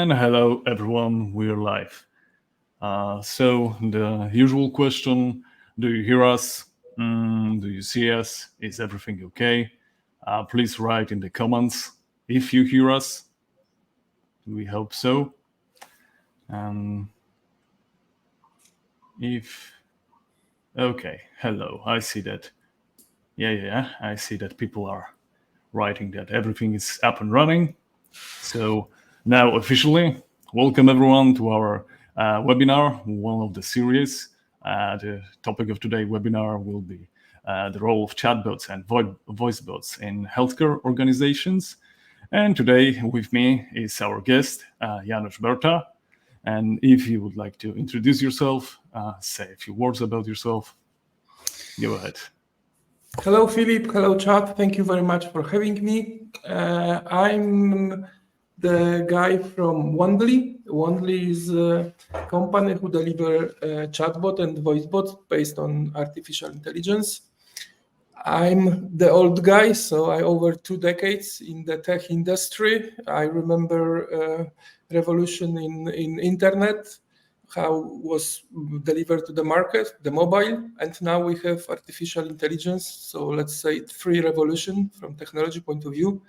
And hello everyone, we're live. So the usual question, do you hear us? Do you see us? Is everything okay? Please write in the comments if you hear us. We hope so. Okay, hello, I see that. Yeah, I see that people are writing that everything is up and running. So now officially, welcome everyone to our webinar, one of the series. The topic of today's webinar will be the role of chatbots and voicebots in healthcare organizations. And today with me is our guest, Janusz Berta. And if you would like to introduce yourself, say a few words about yourself, go ahead. Hello, Philip. Hello, chat. Thank you very much for having me. I'm the guy from Wandly. Wandly is a company who deliver chatbot and voicebot based on artificial intelligence. I'm the old guy, so I over 2 decades in the tech industry. I remember revolution in internet, how was delivered to the market, the mobile, and now we have artificial intelligence. So let's say free revolution from technology point of view.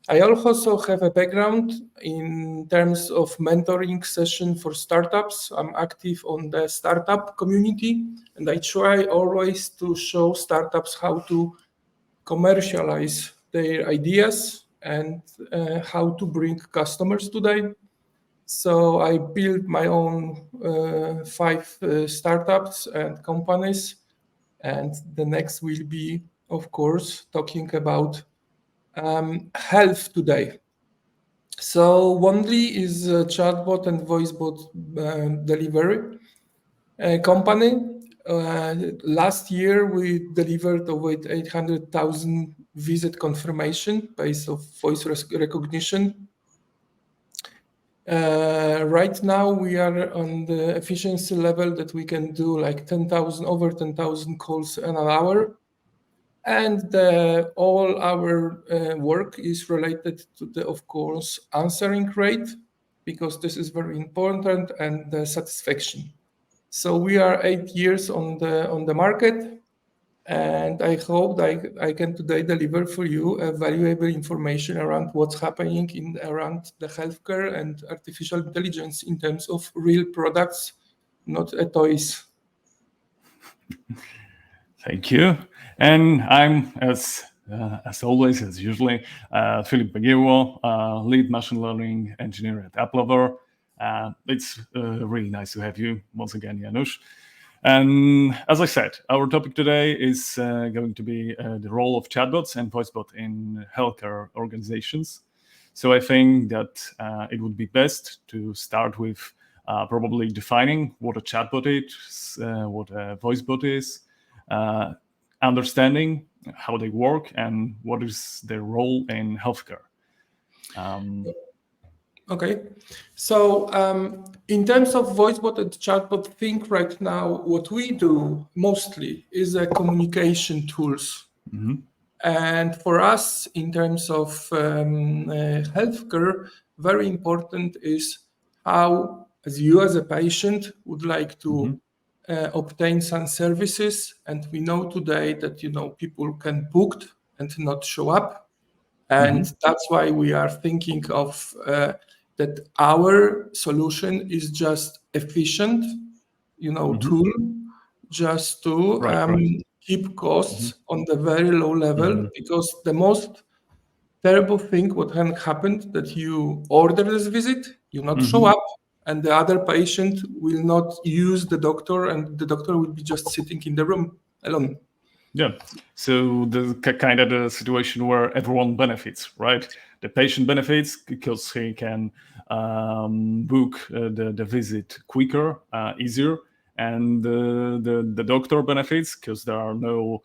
I also have a background in terms of mentoring session for startups. I'm active on the startup community, and I try always to show startups how to commercialize their ideas and how to bring customers to them. So I built my own 5 startups and companies, and the next will be, of course, talking about health today. So Wandly is a chatbot and voicebot delivery company. Last year, we delivered over 800,000 visit confirmation based of voice recognition. Right now, we are on the efficiency level that we can do like over 10,000 calls an hour. And all our work is related to the, of course, answering rate, because this is very important, and the satisfaction. So we are 8 years on the market, and I hope I can today deliver for you a valuable information around what's happening around the healthcare and artificial intelligence in terms of real products, not toys. Thank you. And I'm, as always, as usually, Philip Bagiwo, lead machine learning engineer at AppLover. It's really nice to have you once again, Janusz. And as I said, our topic today is going to be the role of chatbots and voicebot in healthcare organizations. So I think that it would be best to start with probably defining what a chatbot is, what a voicebot is, understanding how they work and what is their role in healthcare. Okay, so in terms of voicebot and chatbot, think right now what we do mostly is communication tools. Mm-hmm. And for us, in terms of healthcare, very important is how, as you as a patient, would like to obtain some services. And we know today that people can book and not show up, and that's why we are thinking of that our solution is just efficient, tool, just to keep costs on the very low level, because the most terrible thing what can happen that you order this visit, you not show up, and the other patient will not use the doctor, and the doctor will be just sitting in the room alone. Yeah, so the kind of the situation where everyone benefits, right? The patient benefits because he can book the visit quicker, easier, and the doctor benefits because there are no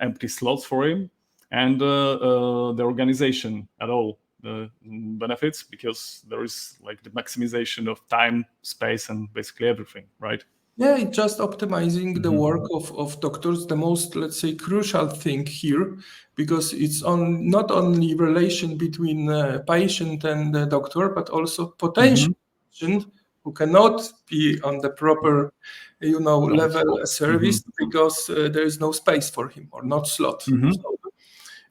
empty slots for him, and the organization at all benefits because there is like the maximization of time, space, and basically everything, right? Yeah, it's just optimizing the work of doctors, the most, let's say, crucial thing here, because it's on not only relation between patient and the doctor, but also potential patient who cannot be on the proper, Right. level service because there is no space for him or not slot. So,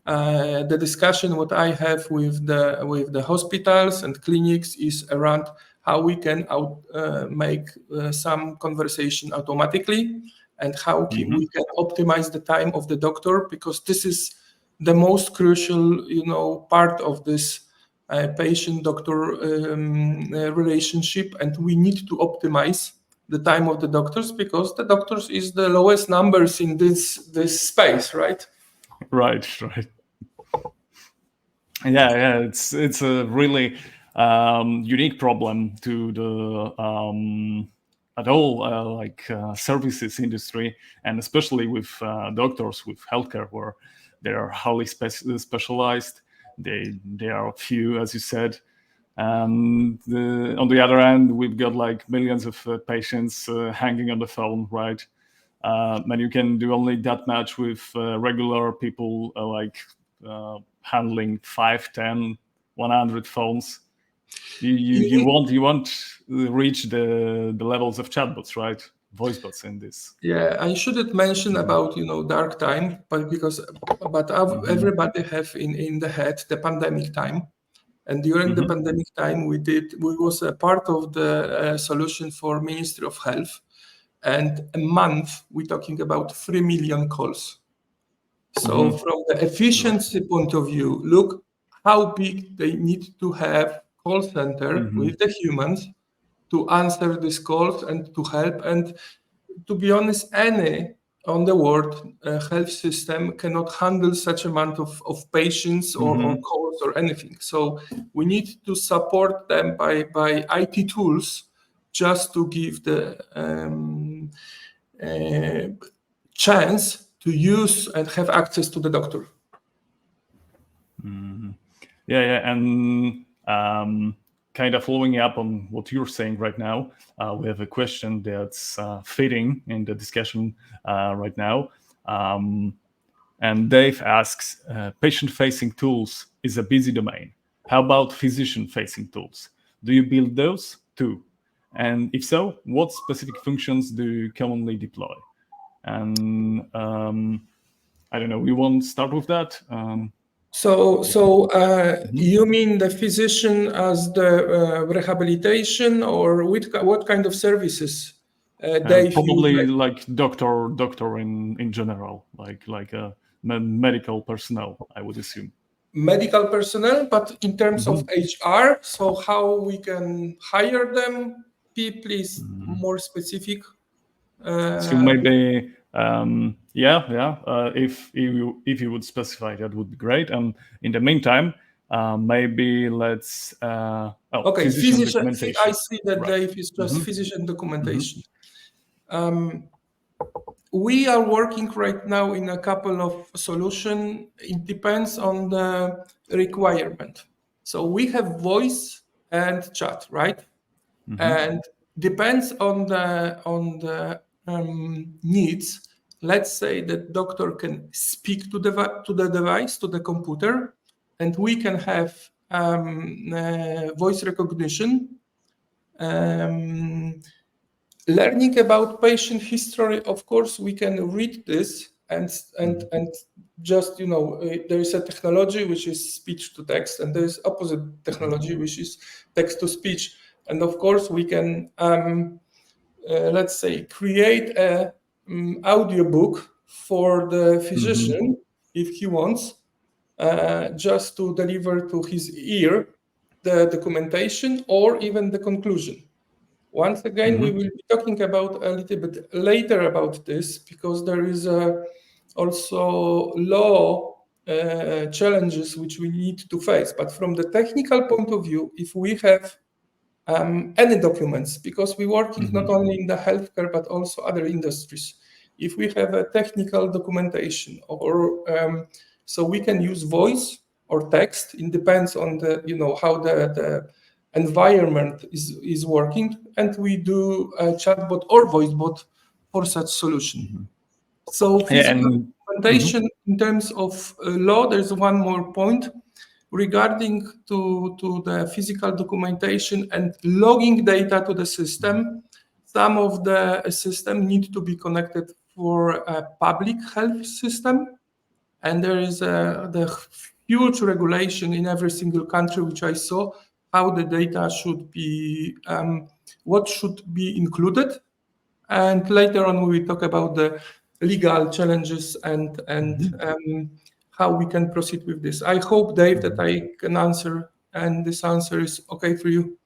the discussion what I have with the hospitals and clinics is around how we can make some conversation automatically, and how we can optimize the time of the doctor, because this is the most crucial part of this patient doctor relationship, and we need to optimize the time of the doctors, because the doctors is the lowest numbers in this space, right? Right. Right. Yeah. It's a really unique problem to the at all services industry, and especially with doctors with healthcare, where they are highly specialized. They are few, as you said. And on the other hand, we've got like millions of patients hanging on the phone, right? And you can do only that much with regular people, handling 5, 10, 100 phones. You won't reach the levels of chatbots, right? Voicebots in this. Yeah, I shouldn't mention about dark time, but everybody have in the head the pandemic time, and during the pandemic time we was a part of the solution for Ministry of Health, and a month we're talking about 3 million calls. So from the efficiency point of view, look how big they need to have call center with the humans to answer these calls and to help. And to be honest, any on the world health system cannot handle such amount of patients or calls or anything. So we need to support them by IT tools, just to give the chance to use and have access to the doctor. Yeah, and kind of following up on what you're saying right now, we have a question that's fitting in the discussion right now. And Dave asks, patient-facing tools is a busy domain. How about physician-facing tools? Do you build those too? And if so, what specific functions do you commonly deploy? And I don't know, we won't start with that. You mean the physician as the rehabilitation, or what kind of services, Dave, you would Probably like? like doctor in general, like a medical personnel, I would assume. Medical personnel, but in terms of HR, so how we can hire them? Please, more specific. So maybe if you would specify, that would be great. And in the meantime, maybe let's Okay, physician physician. I documentation, see that right? Dave is just physician documentation. We are working right now in a couple of solutions. It depends on the requirement. So we have voice and chat, right? And depends on the needs. Let's say that doctor can speak to the device, to the computer, and we can have voice recognition. Learning about patient history, of course, we can read this and just there is a technology which is speech to text, and there is opposite technology which is text to speech. And of course, we can let's say create a audiobook for the physician if he wants, just to deliver to his ear the documentation or even the conclusion. Once again, we will be talking about a little bit later about this, because there is also law challenges which we need to face. But from the technical point of view, if we have any documents, because we're working not only in the healthcare but also other industries, if we have a technical documentation, or so we can use voice or text. It depends on the how the environment is working, and we do a chatbot or voicebot for such solution. So Yeah, physical and documentation in terms of law, there's one more point regarding to the physical documentation and logging data to the system. Some of the system need to be connected for a public health system, and there is the huge regulation in every single country which I saw how the data should be, what should be included, and later on we will talk about the legal challenges and how we can proceed with this. I hope, Dave, that I can answer, and this answer is okay for you.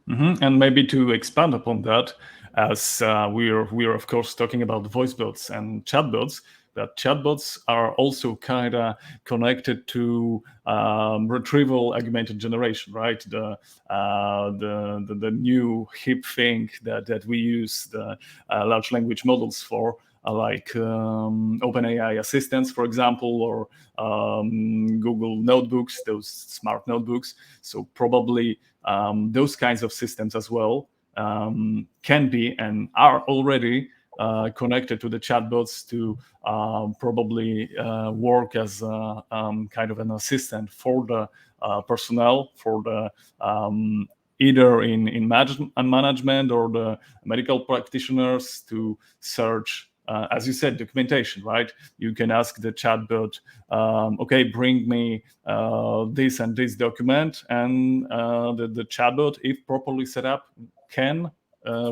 And maybe to expand upon that, as we're of course talking about voicebots and chatbots, that chatbots are also kind of connected to retrieval augmented generation, right? The new hip thing that we use the large language models for, like OpenAI assistants, for example, or Google notebooks, those smart notebooks. So probably those kinds of systems as well can be and are already connected to the chatbots to probably work as kind of an assistant for the personnel, for the either in management or the medical practitioners to search, as you said, documentation, right? You can ask the chatbot, okay, bring me this and this document, and the chatbot, if properly set up, can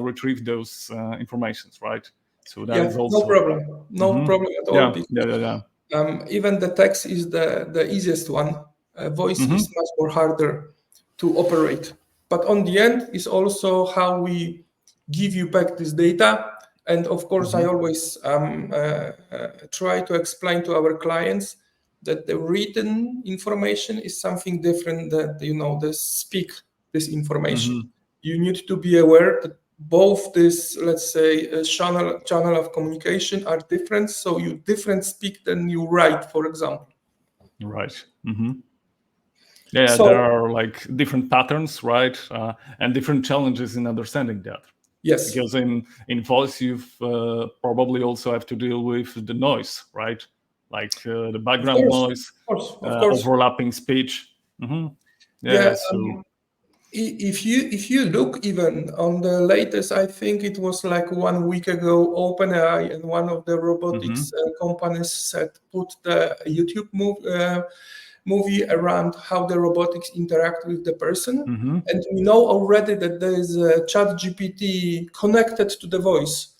retrieve those informations, right? So that Yeah, is no also problem. No problem at all, yeah, because even the text is the easiest one. Voice is much more harder to operate. But on the end is also how we give you back this data. And of course, I always try to explain to our clients that the written information is something different that the speak this information. You need to be aware that both this, let's say, channel of communication are different. So you different speak than you write, for example. right. Yeah, there So are like different patterns, right, and different challenges in understanding that. yes, Because in voice, you've probably also have to deal with the noise, right? Like the of background course, noise, of course. overlapping speech. Yeah. Yeah, so If you look even on the latest, I think it was like 1 week ago, OpenAI and one of the robotics companies said put the YouTube movie around how the robotics interact with the person. And we know already that there is a chat GPT connected to the voice.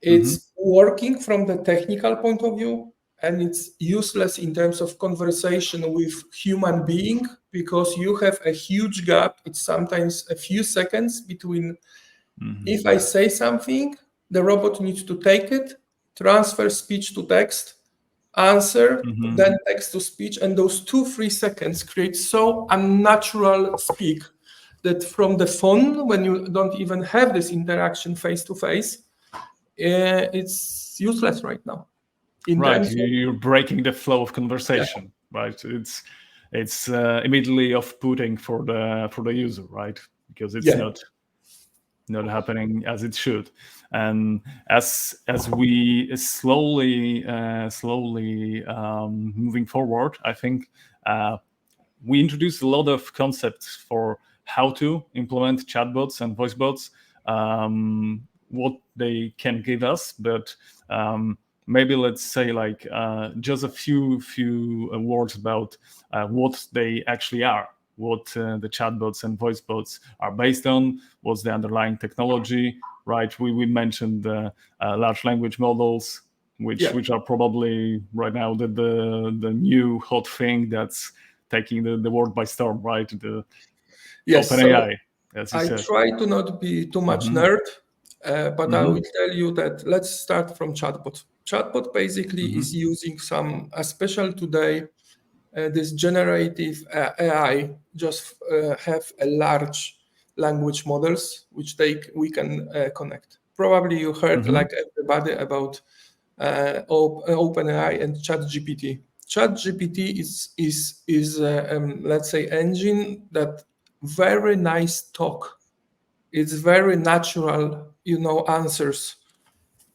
It's working from the technical point of view, and it's useless in terms of conversation with human being because you have a huge gap. It's sometimes a few seconds between if I say something, the robot needs to take it, transfer speech to text, answer, then text to speech, and those 2-3 seconds create so unnatural speak that from the phone, when you don't even have this interaction face to face, it's useless right now in right, terms of you're breaking the flow of yeah, conversation, right? It's immediately off-putting for the user, right? Because it's yeah. not happening as it should. And as we slowly moving forward, I think we introduced a lot of concepts for how to implement chatbots and voicebots, what they can give us, but maybe let's say like just a few words about what they actually are, what the chatbots and voicebots are based on, what's the underlying technology, right? We mentioned large language models, Yeah. which are probably right now the new hot thing that's taking the world by storm, right? The Yes. So OpenAI, as you I said. try to not be too much nerd, but I will tell you that let's start from chatbot. Chatbot basically is using some, special today, this generative AI just have a large language models which we can connect. Probably you heard like everybody about OpenAI and ChatGPT. ChatGPT is let's say engine that very nice talk. It's very natural, answers.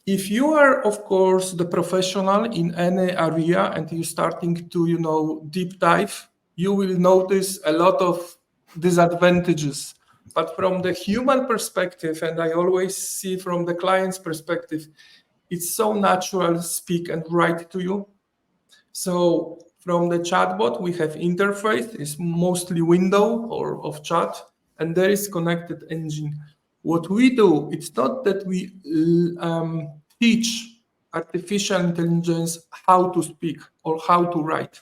If you are, of course, the professional in any area and you're starting to, deep dive, you will notice a lot of disadvantages. But from the human perspective, and I always see from the client's perspective, it's so natural to speak and write to you. So from the chatbot, we have interface, it's mostly window or of chat, and there is connected engine. What we do, it's not that we teach artificial intelligence how to speak or how to write.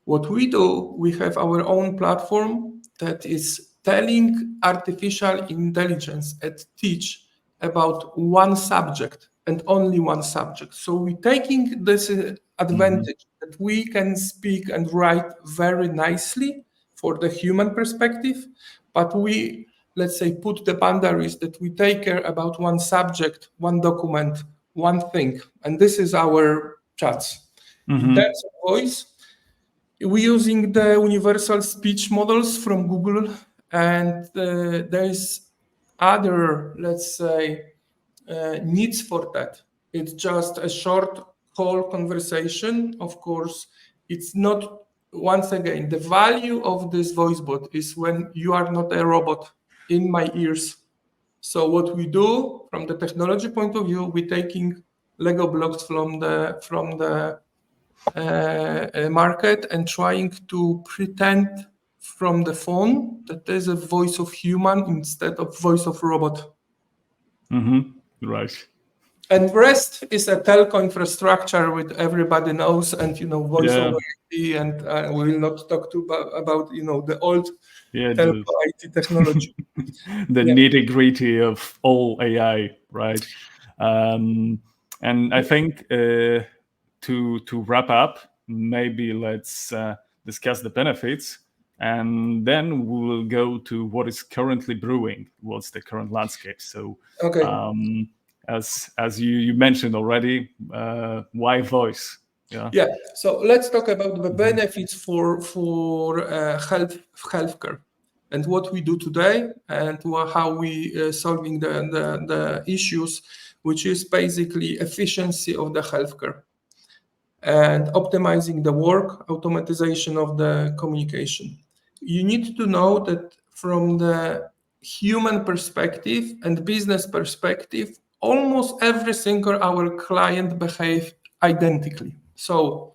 What we do, we have our own platform that is telling artificial intelligence and teach about one subject and only one subject. So we're taking this advantage that we can speak and write very nicely for the human perspective, but we, let's say, put the boundaries that we take care about one subject, one document, one thing. And this is our chats. In terms of voice, we're using the universal speech models from Google, and there's other, let's say, needs for that. It's just a short call conversation. Of course, it's not, once again, the value of this voice bot is when you are not a robot in my ears. So what we do from the technology point of view, we're taking Lego blocks from the market and trying to pretend from the phone that there's a voice of human instead of voice of robot. Right. And rest is a telco infrastructure which everybody knows, and voice over IP, and we will not talk about the old telco IT technology. The nitty-gritty of all AI, right? And I think to wrap up, maybe let's discuss the benefits, and then we will go to what is currently brewing, what's the current landscape. So, okay. As you mentioned already, why voice? Yeah. So let's talk about the benefits for healthcare and what we do today and how we solving the issues, which is basically efficiency of the healthcare and optimizing the work, automatization of the communication. You need to know that from the human perspective and business perspective, almost every single our client behave identically. So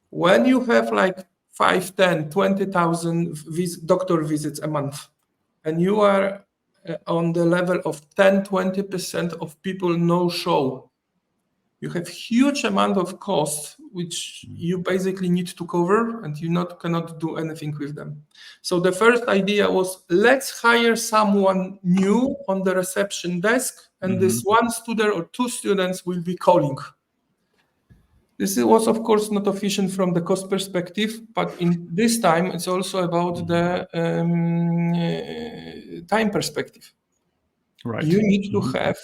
when you have like 5, 10, 20,000 doctor visits a month, and you are on the level of 10, 20% of people no show, you have huge amount of costs which you basically need to cover, and you cannot do anything with them. So the first idea was, let's hire someone new on the reception desk, and this one student or two students will be calling. This was, of course, not efficient from the cost perspective, but in this time, it's also about the time perspective. Right. You need to have,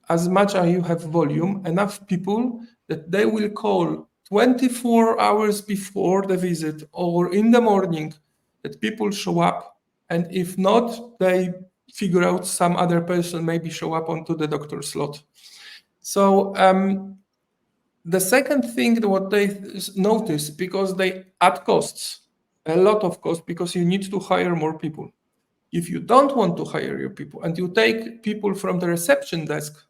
as much as you have volume, enough people that they will call 24 hours before the visit or in the morning, that people show up. And if not, they figure out some other person maybe show up onto the doctor's slot. So the second thing, what they notice, because they add costs, a lot of costs, because you need to hire more people. If you don't want to hire your people and you take people from the reception desk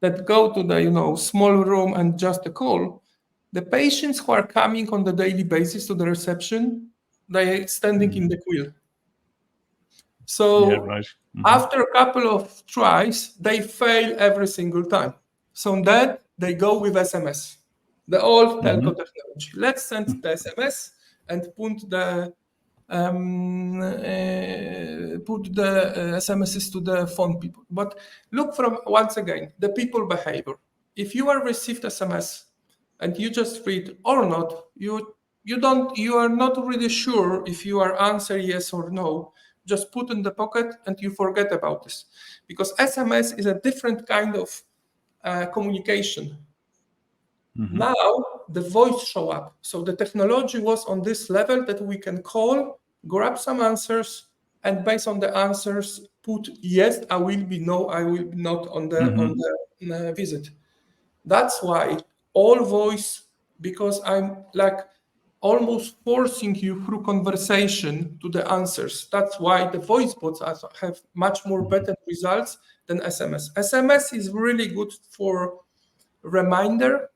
that go to the small room and just a call, the patients who are coming on the daily basis to the reception, they standing in the queue. So after a couple of tries, they fail every single time. So then they go with SMS, the old telco technology. Let's send the SMS and put the SMSs to the phone people. But look from, once again, the people behavior. If you are received SMS and you just read or not, you are not really sure if you are answer yes or no. Just put in the pocket and you forget about this, because SMS is a different kind of communication. Now the voice show up. So the technology was on this level that we can call, grab some answers, and based on the answers, put yes, I will be, no, I will be not on the visit. That's why all voice, because I'm like almost forcing you through conversation to the answers. That's why the voice bots have much more better results than SMS. SMS is really good for reminder,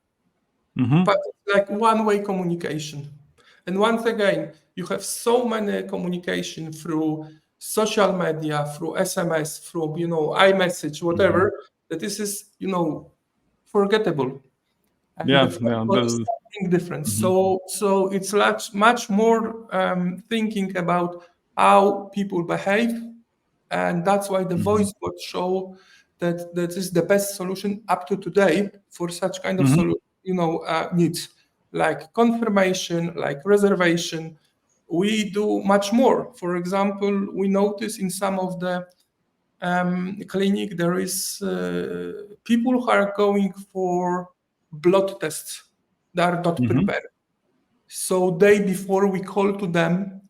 but it's like one-way communication. And once again, you have so many communication through social media, through SMS, through iMessage, whatever, that this is forgettable. And the Yeah, voice yeah, bot is something different. So it's much more thinking about how people behave, and that's why the voice bot show that is the best solution up to today for such kind of needs, like confirmation, like reservation. We do much more. For example, we notice in some of the clinic there is people who are going for blood tests. They are not prepared. So day before we call to them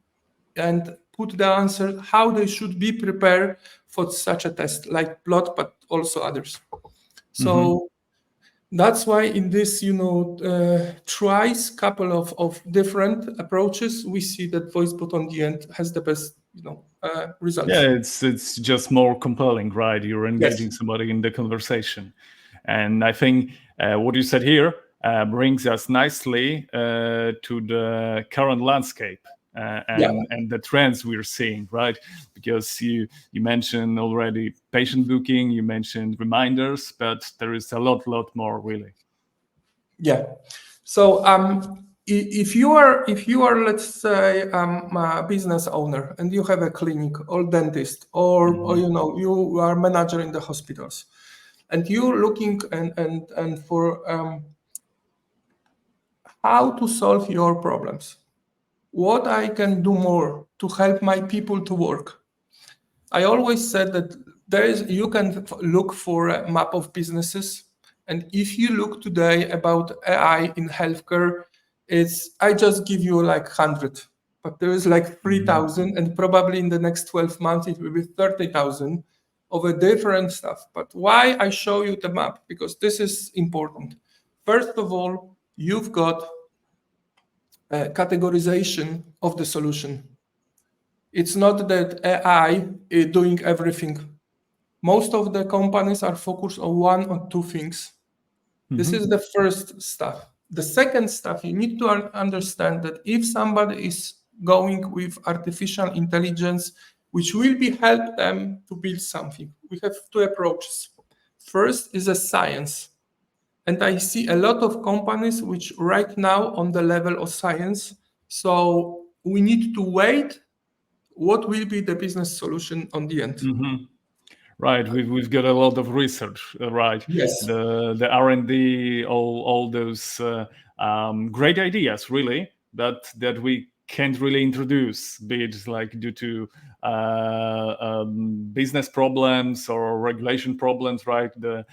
and put the answer how they should be prepared for such a test, like blood, but also others. So that's why in this, twice couple of different approaches, we see that voicebot on the end has the best, results. yeah. It's just more compelling, right? You're Yes. engaging somebody in the conversation, and I think what you said here brings us nicely to the current landscape. Yeah. And the trends we're seeing, right? Because you mentioned already patient booking, you mentioned reminders, but there is a lot more really. Yeah. So if you are let's say a business owner and you have a clinic or dentist or you are manager in the hospitals, and you're looking and for how to solve your problems, what I can do more to help my people to work. I always said that you can look for a map of businesses, and if you look today about AI in healthcare, I just give you like 100, but there is like 3,000, and probably in the next 12 months it will be 30,000 of a different stuff. But why I show you the map? Because this is important. First of all, you've got a categorization of the solution. It's not that AI is doing everything. Most of the companies are focused on one or two things. This is the first stuff. The second stuff, you need to understand that if somebody is going with artificial intelligence, which will be help them to build something, we have two approaches. First is a science. And I see a lot of companies which right now on the level of science. So we need to wait what will be the business solution on the end. Right, we've got a lot of research, right? Yes. The R&D, all those great ideas, really, that we can't really introduce, be it like due to business problems or regulation problems, right? The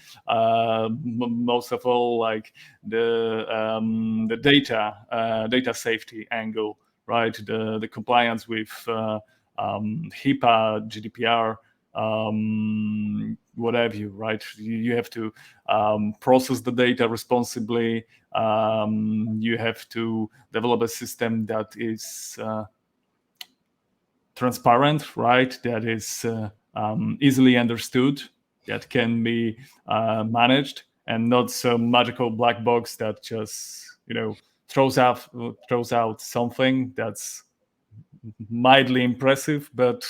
most of all, like the data safety angle, right? The compliance with HIPAA, GDPR. What have you, right? You have to process the data responsibly. You have to develop a system that is transparent, right? That is easily understood, that can be managed, and not some magical black box that just throws out something that's mildly impressive, but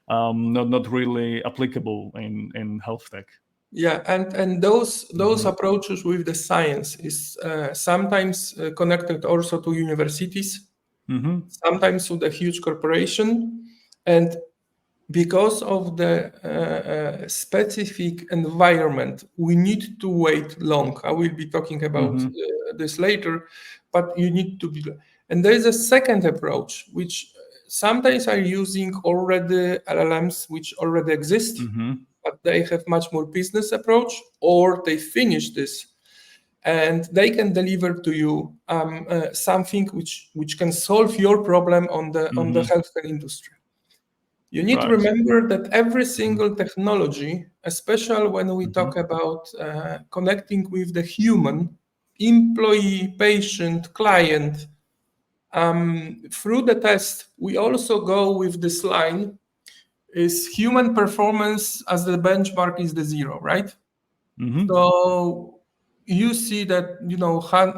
not really applicable in health tech. Yeah, and those approaches with the science is sometimes connected also to universities, sometimes to the huge corporation, and because of the specific environment, we need to wait long. I will be talking about this later, but you need to be. And there is a second approach, which sometimes are using already LLMs which already exist, but they have much more business approach, or they finish this and they can deliver to you something which can solve your problem on the healthcare industry. You need to Right. remember that every single technology, especially when we talk about connecting with the human, employee, patient, client, through the test, we also go with this line, is human performance as the benchmark is the zero, right? So you see that,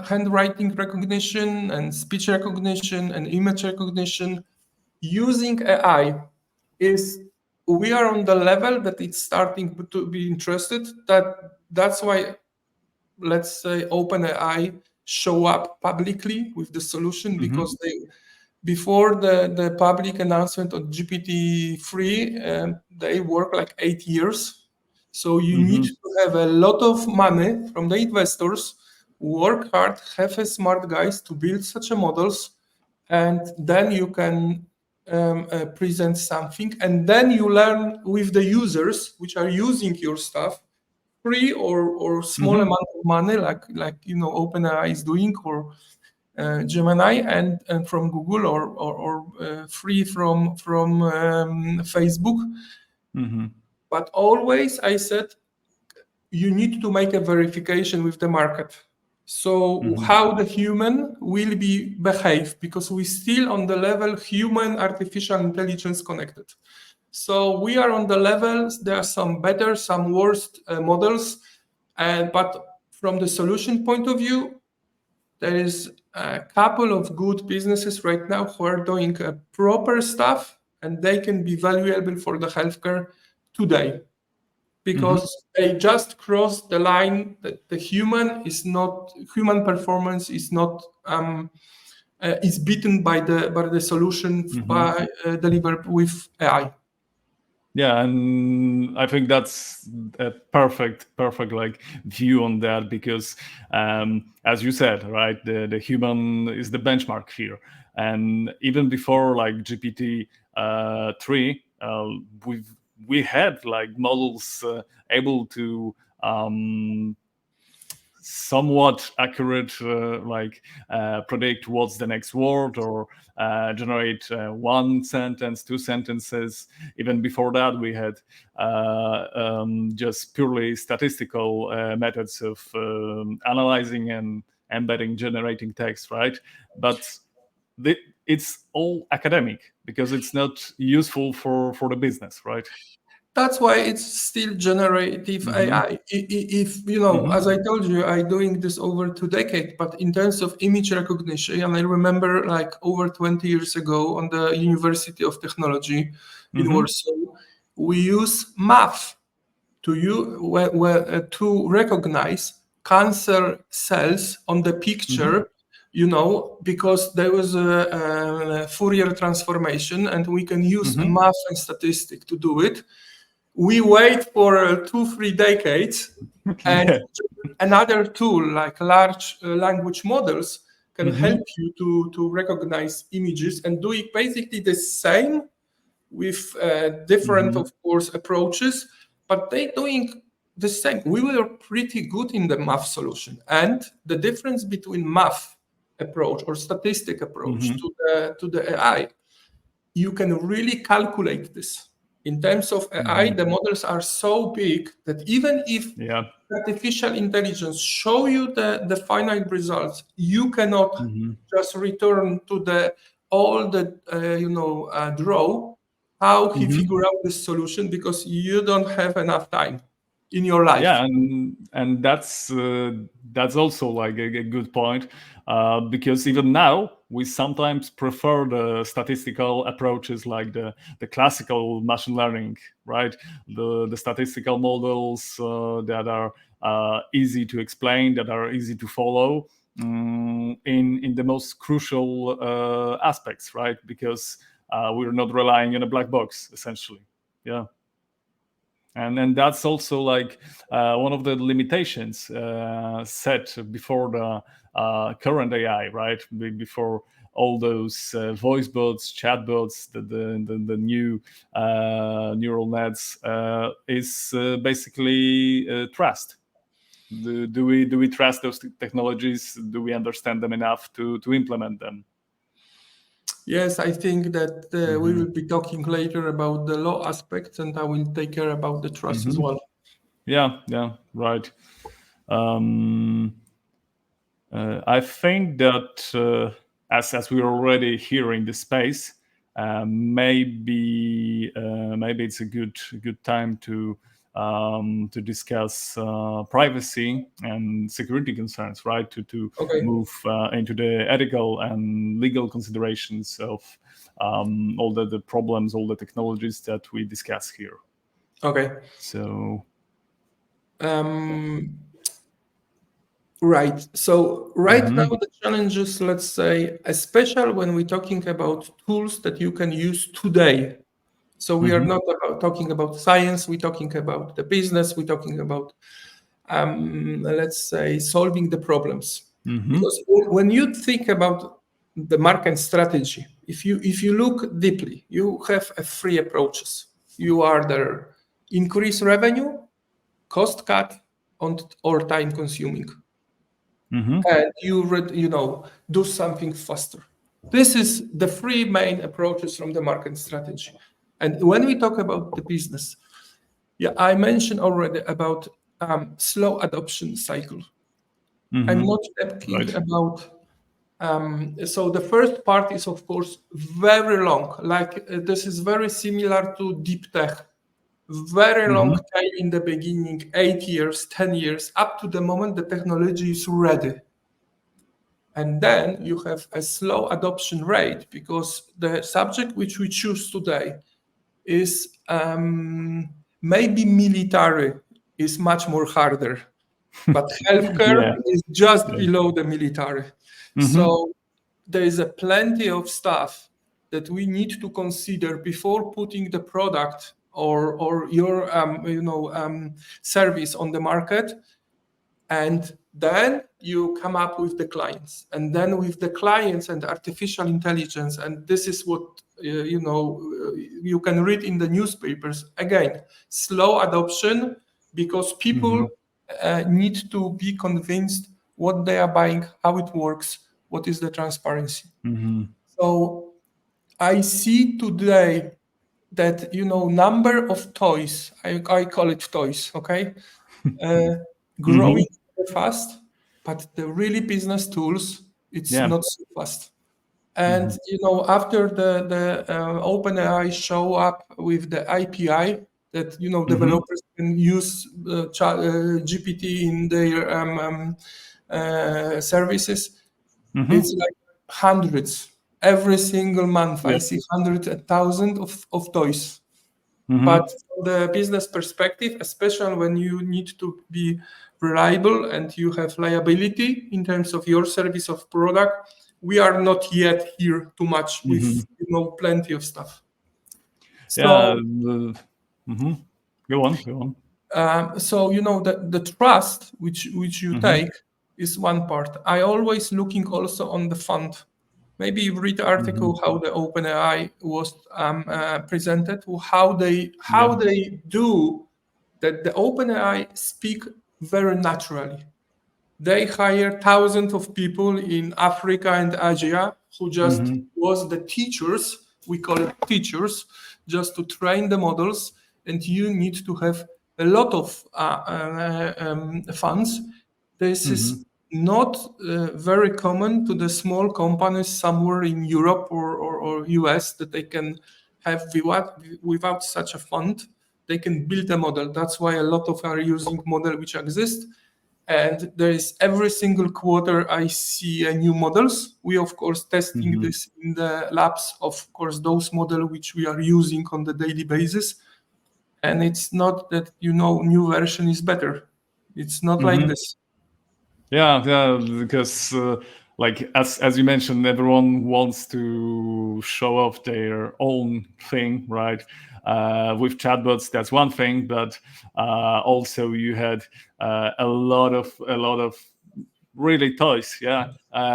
handwriting recognition and speech recognition and image recognition using AI is, we are on the level that it's starting to be interested. That's why, let's say, OpenAI show up publicly with the solution, because before the public announcement of GPT-3, they work like 8 years. So you need to have a lot of money from the investors, work hard, have a smart guys to build such a models, and then you can present something, and then you learn with the users which are using your stuff, free or small amount of money, like OpenAI is doing, or Gemini, and from Google, or free from Facebook. But always, I said, you need to make a verification with the market. So how the human will be behave, because we still on the level human artificial intelligence connected. So we are on the levels. There are some better, some worse models, but from the solution point of view, there is a couple of good businesses right now who are doing proper stuff, and they can be valuable for the healthcare today, because they just crossed the line that the human performance is not is beaten by the solution by delivered with AI. Yeah, and I think that's a perfect like view on that, because as you said, right, the human is the benchmark here, and even before like GPT 3, we had like models able to somewhat accurate, predict what's the next word, or generate one sentence, two sentences. Even before that, we had just purely statistical methods of analyzing and embedding, generating text, right? But it's all academic, because it's not useful for the business, right? That's why it's still generative AI. If as I told you, I'm doing this over 2 decades, but in terms of image recognition, and I remember like over 20 years ago on the University of Technology in Warsaw, we use math to recognize cancer cells on the picture, because there was a Fourier transformation, and we can use a math and statistic to do it. We wait for 2-3 decades, and Yeah. another tool like large language models can help you to recognize images and do it basically the same with different, of course, approaches, but they doing the same. We were pretty good in the math solution, and the difference between math approach or statistic approach to the AI, you can really calculate this. In terms of AI, the models are so big that even if Yeah. artificial intelligence show you the final results, you cannot just return to draw how he figure out this solution, because you don't have enough time in your life. Yeah, and that's also like a good point, because even now we sometimes prefer the statistical approaches, like the classical machine learning, right? The statistical models that are easy to explain, that are easy to follow, in the most crucial aspects, right? Because we're not relying on a black box, essentially. Yeah. And that's also like one of the limitations set before the current AI, right? Before all those voice bots, chatbots, the new neural nets, is basically trust. Do we trust those technologies? Do we understand them enough to implement them? Yes, I think that we will be talking later about the law aspects, and I will take care about the trust as well. Yeah, right. Um, I think that as we're already here in this space, maybe it's a good time to discuss privacy and security concerns, right? To Okay. move into the ethical and legal considerations of all the problems, all the technologies that we discuss here. Okay. So. Um, right. So right now the challenges, let's say, especially when we're talking about tools that you can use today. So we are not talking about science. We're talking about the business. We're talking about let's say, solving the problems. Because when you think about the market strategy, if you look deeply, you have three approaches. You are there: increase revenue, cost cut, or time consuming, and do something faster. This is the three main approaches from the market strategy. And when we talk about the business, yeah, I mentioned already about slow adoption cycle. I'm not talking Right. about. So the first part is, of course, very long. Like this is very similar to deep tech. Very long time in the beginning, 8 years, 10 years, up to the moment the technology is ready. And then you have a slow adoption rate because the subject which we choose today is maybe military is much more harder, but healthcare Yeah. is just Yeah. below the military. So there is a plenty of stuff that we need to consider before putting the product or your service on the market, and then you come up with the clients, and then with the clients and artificial intelligence, and this is what you can read in the newspapers again: slow adoption, because people need to be convinced what they are buying, how it works, what is the transparency. So I see today that number of toys, I call it toys, okay, uh, growing very fast, but the really business tools, it's Yeah. not so fast. And after the OpenAI show up with the API that developers can use GPT in their services, it's like hundreds. Every single month, I Yeah. see hundreds and thousands of toys. But from the business perspective, especially when you need to be reliable and you have liability in terms of your service of product, we are not yet here too much with plenty of stuff. Yeah. So Go on. Go on. the trust which you take is one part. I always looking also on the fund. Maybe you read the article how the OpenAI was presented, Yeah. how they do that. The OpenAI speak very naturally. They hire thousands of people in Africa and Asia who just was the teachers. We call it teachers, just to train the models. And you need to have a lot of funds. This is not very common to the small companies somewhere in Europe or US that they can have without such a fund. They can build a model. That's why a lot of are using model which exist, and there is every single quarter I see new models. We of course testing this in the labs, of course those model which we are using on the daily basis, and it's not that new version is better. It's not like this. Yeah, because like as you mentioned, everyone wants to show off their own thing, right? With chatbots, that's one thing, but also you had a lot of really toys, yeah.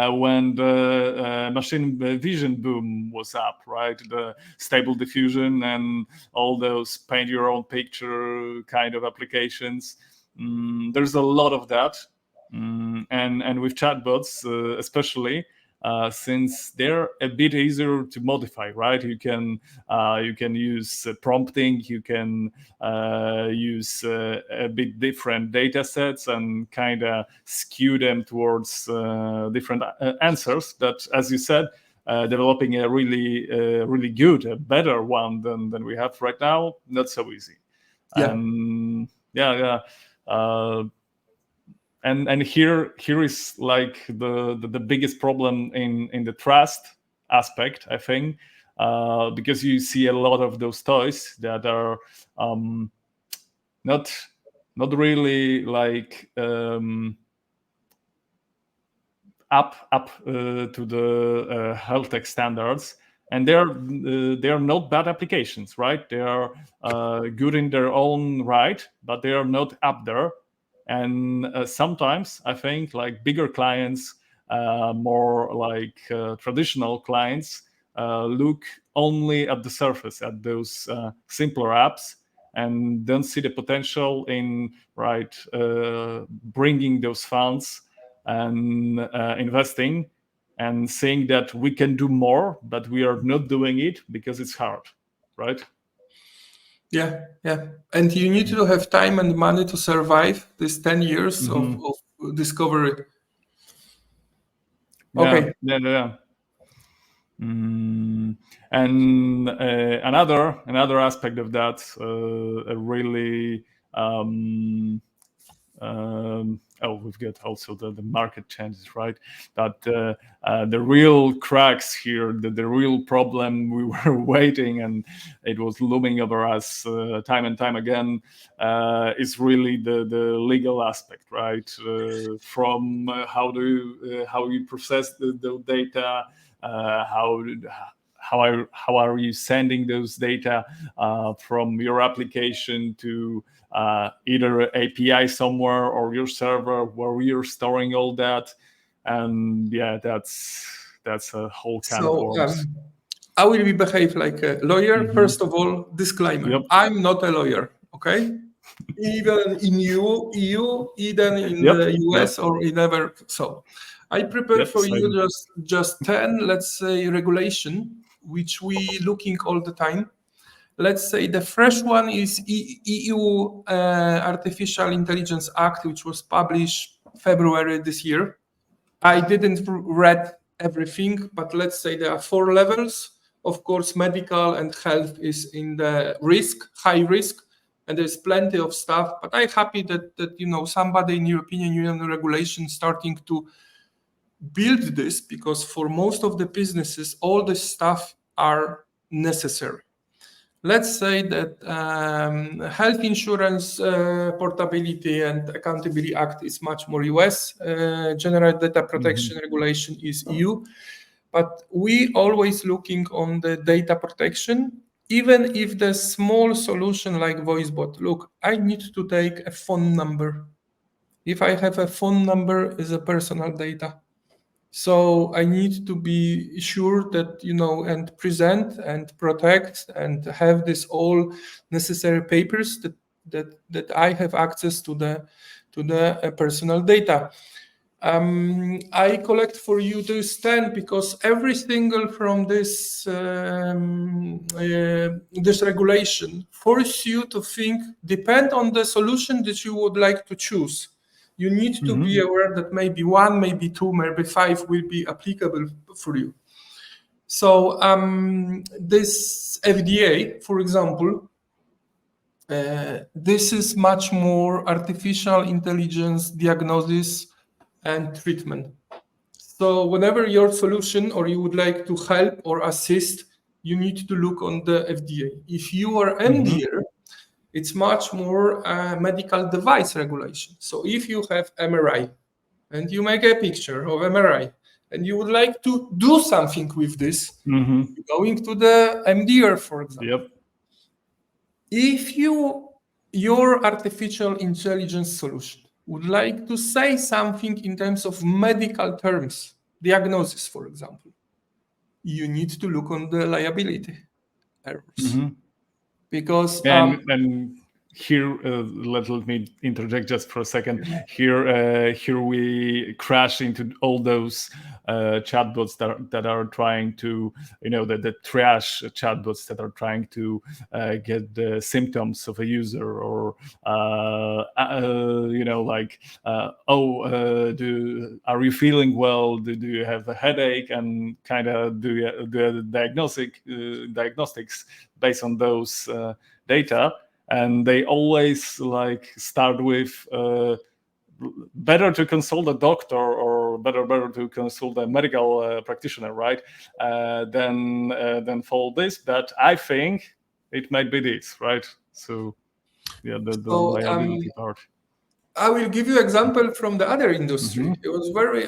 When the machine vision boom was up, right? The stable diffusion and all those paint your own picture kind of applications. There's a lot of that, and with chatbots especially. since they're a bit easier to modify, right? You can use prompting, you can use a bit different data sets and kind of skew them towards different answers that, as you said, developing a really good, a better one than we have right now, not so easy. Yeah. And and here is like the biggest problem in the trust aspect, I think, because you see a lot of those toys that are not really like up to the HealthTech standards, and they are not bad applications, right? They are good in their own right, but they are not up there. And sometimes I think like bigger clients, more like traditional clients, look only at the surface, at those simpler apps, and don't see the potential in bringing those funds and investing and saying that we can do more, but we are not doing it because it's hard, right? Yeah, yeah. And you need to have time and money to survive these 10 years of discovery. Okay. Yeah. And another aspect of that, a really we've got also the market changes, right? But the real cracks here, the real problem we were waiting and it was looming over us time and time again, is really the legal aspect, right? From how you process the data, how are you sending those data from your application to either API somewhere or your server where you're storing all that, and yeah, that's a whole can of So worms. I will behave like a lawyer. First of all, disclaimer: Yep. I'm not a lawyer. Okay, even in EU, even in Yep. the Yep. US or in ever. So I prepared Yep. for you Same. just 10, let's say, regulation which we looking all the time. Let's say the fresh one is EU Artificial Intelligence Act, which was published February this year. I didn't read everything, but let's say there are 4 levels. Of course, medical and health is in the high risk, and there's plenty of stuff. But I'm happy that somebody in European Union regulation starting to build this, because for most of the businesses, all this stuff are necessary. Let's say that Health Insurance Portability and Accountability Act is much more US. General Data Protection Regulation is EU. But we always looking on the data protection, even if the small solution like VoiceBot. Look, I need to take a phone number. If I have a phone number, is a personal data. So I need to be sure that, and present and protect and have this all necessary papers that I have access to the personal data. I collect for you this 10 because every single from this regulation force you to think, depend on the solution that you would like to choose. You need to be aware that maybe 1, maybe 2, maybe 5 will be applicable for you. So this FDA, for example, this is much more artificial intelligence diagnosis and treatment. So whenever your solution or you would like to help or assist, you need to look on the FDA. If you are MDR, it's much more medical device regulation. So if you have MRI and you make a picture of MRI and you would like to do something with this, you're going to the MDR, for example. Yep. If your artificial intelligence solution would like to say something in terms of medical terms, diagnosis, for example, you need to look on the liability errors. Because and here let me interject just for a second. Here we crash into all those chatbots that are trying to, the trash chatbots that are trying to get the symptoms of a user, or like, are you feeling well? Do you have a headache? And kind of do the diagnostics based on those data. And they always like start with better to consult a doctor, or better to consult a medical practitioner, right? Then follow this. But I think it might be this, right? So yeah, the So liability part. I will give you example from the other industry. It was very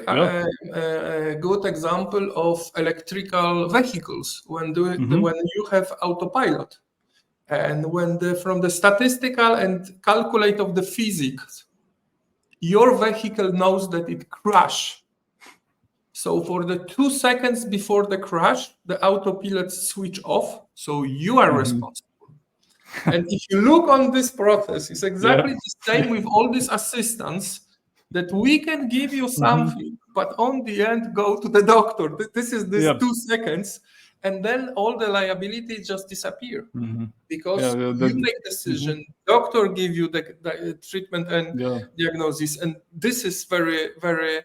good example of electrical vehicles when you have autopilot, and when from the statistical and calculate of the physics, your vehicle knows that it crash. So for the 2 seconds before the crash, the autopilot switch off. So you are responsible. And if you look on this process, it's exactly the same with all these assistants, that we can give you something, but on the end, go to the doctor. This is this 2 seconds, and then all the liability just disappear. Because you make decision, doctor give you the treatment and diagnosis, and this is very, very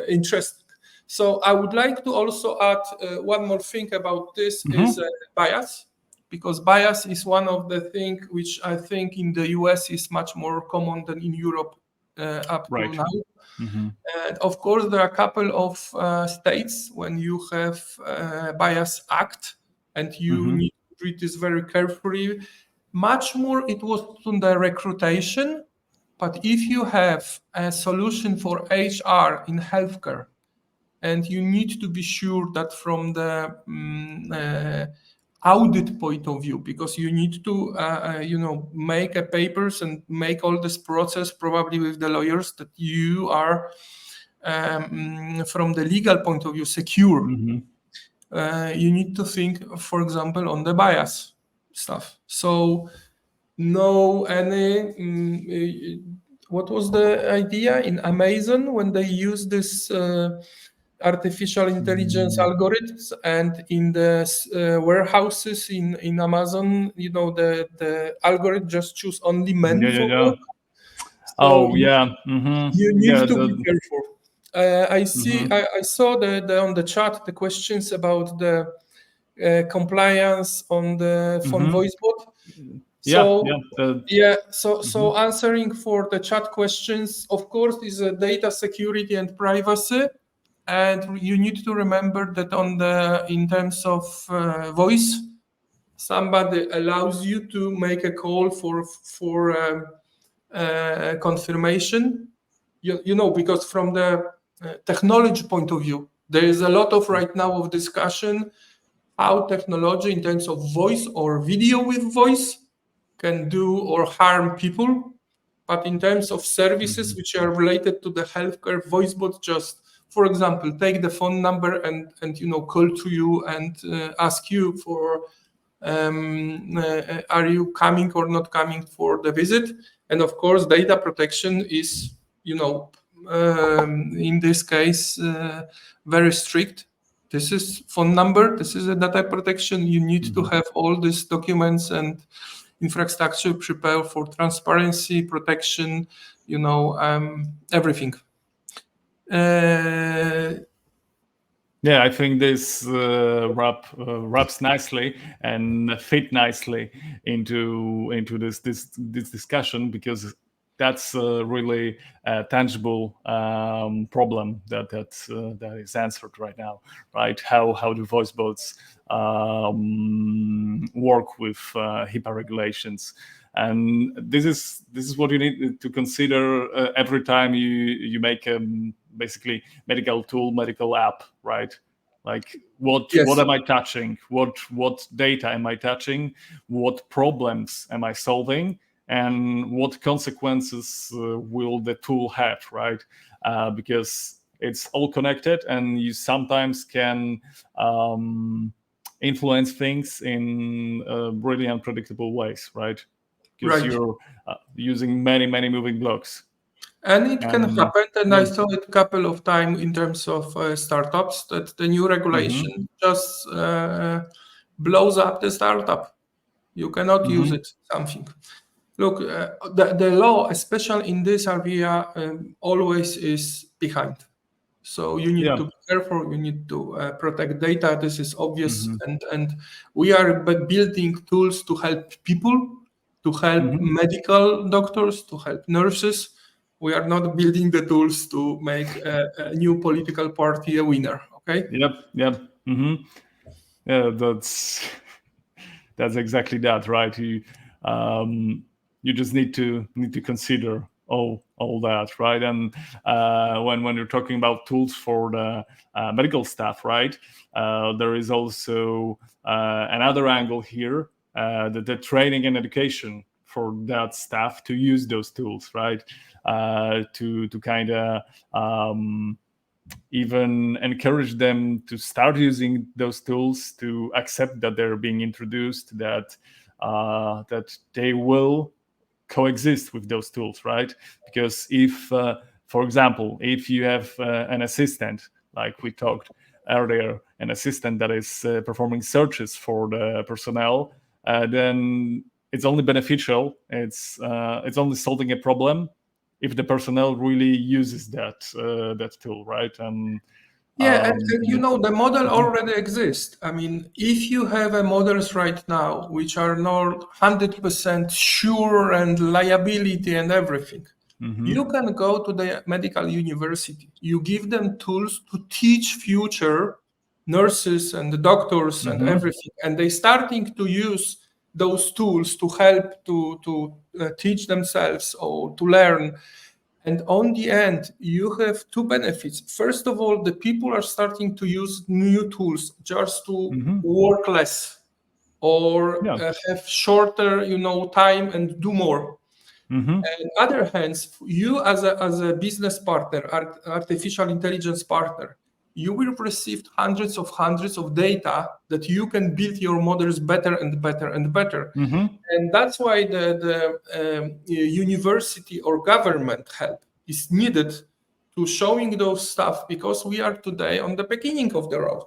interesting. So I would like to also add one more thing about this is bias, because bias is one of the things which I think in the US is much more common than in Europe up to now. And of course, there are a couple of states when you have bias act, and you need to treat this very carefully. Much more it was on the recruitation, but if you have a solution for HR in healthcare, and you need to be sure that from the audit point of view, because you need to make a papers and make all this process probably with the lawyers, that you are from the legal point of view secure. You need to think, for example, on the bias stuff. So no any what was the idea in Amazon when they use this artificial intelligence algorithms, and in the warehouses in Amazon, the algorithm just choose only men for work. So you need to be careful. I saw the on the chat the questions about the compliance on the phone voice bot. So answering for the chat questions, of course, is data security and privacy. And you need to remember that in terms of voice, somebody allows you to make a call for confirmation. Because from the technology point of view, there is a lot of right now of discussion how technology in terms of voice or video with voice can do or harm people. But in terms of services which are related to the healthcare, voicebot just, for example, take the phone number and call to you and ask you for are you coming or not coming for the visit. And of course, data protection is in this case very strict. This is phone number, this is a data protection. You need to have all these documents and infrastructure prepared for transparency, protection, everything. I think this wraps nicely and fit nicely into this discussion, because that's really a tangible problem that is answered right now, right? How do voice bots work with HIPAA regulations? And this is what you need to consider every time you make basically medical tool, medical app, right? Like what am I touching? What data am I touching? What problems am I solving? And what consequences will the tool have, right? Because it's all connected, and you sometimes can influence things in really unpredictable ways, right? Because Right. you're using many moving blocks. And it can And happen, and I yeah. saw it a couple of times in terms of startups that the new Mm-hmm. regulation just blows up the startup. You cannot use Mm-hmm. it, something. Look, the law, especially in this area, always is behind. So you need Yeah. to be careful. You need to protect data. This is obvious, Mm-hmm. and we are building tools to help people, to help Mm-hmm. medical doctors, to help nurses. We are not building the tools to make a new political party a winner. Okay. Yep. Yep. Mm-hmm. Yeah, that's exactly that, right? You just need to consider all that, right? And when you're talking about tools for the medical staff, right, there is also another angle here, the training and education for that staff to use those tools, right? To kind of even encourage them to start using those tools, to accept that they're being introduced, that they will coexist with those tools, right? Because if, for example, if you have an assistant, like we talked earlier, an assistant that is performing searches for the personnel, then it's only beneficial. It's only solving a problem if the personnel really uses that tool, right? And Yeah, and you um, know the model mhm, already exists. I mean, if you have models right now which are not 100% sure and liability and everything, mhm, you can go to the medical university. You give them tools to teach future nurses and doctors and mhm, everything, and they starting to use those tools to help to teach themselves or to learn. And on the end, you have two benefits. First of all, the people are starting to use new tools just to mhm, work less or yeah, have shorter, time and do more. mhm, On other hands, you as a business partner, artificial intelligence partner, you will receive hundreds of data that you can build your models better and better and better. mhm, And that's why the university or government help is needed to showing those stuff, because we are today on the beginning of the road.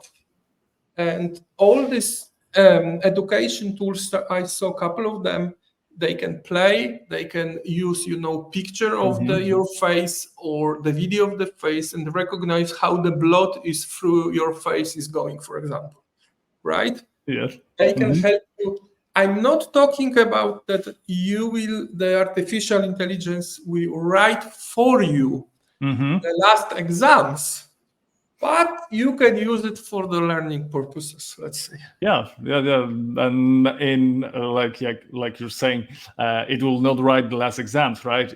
And all these education tools that I saw a couple of them, they can play, they can use picture of mhm, your face or the video of the face and recognize how the blood is through your face is going, for example, right? yes, They can mhm, help you. I'm not talking about that the artificial intelligence will write for you mhm. the last exams, but you can use it for the learning purposes, let's say. Yeah, yeah, yeah. And in like you're saying, it will not write the last exams, right?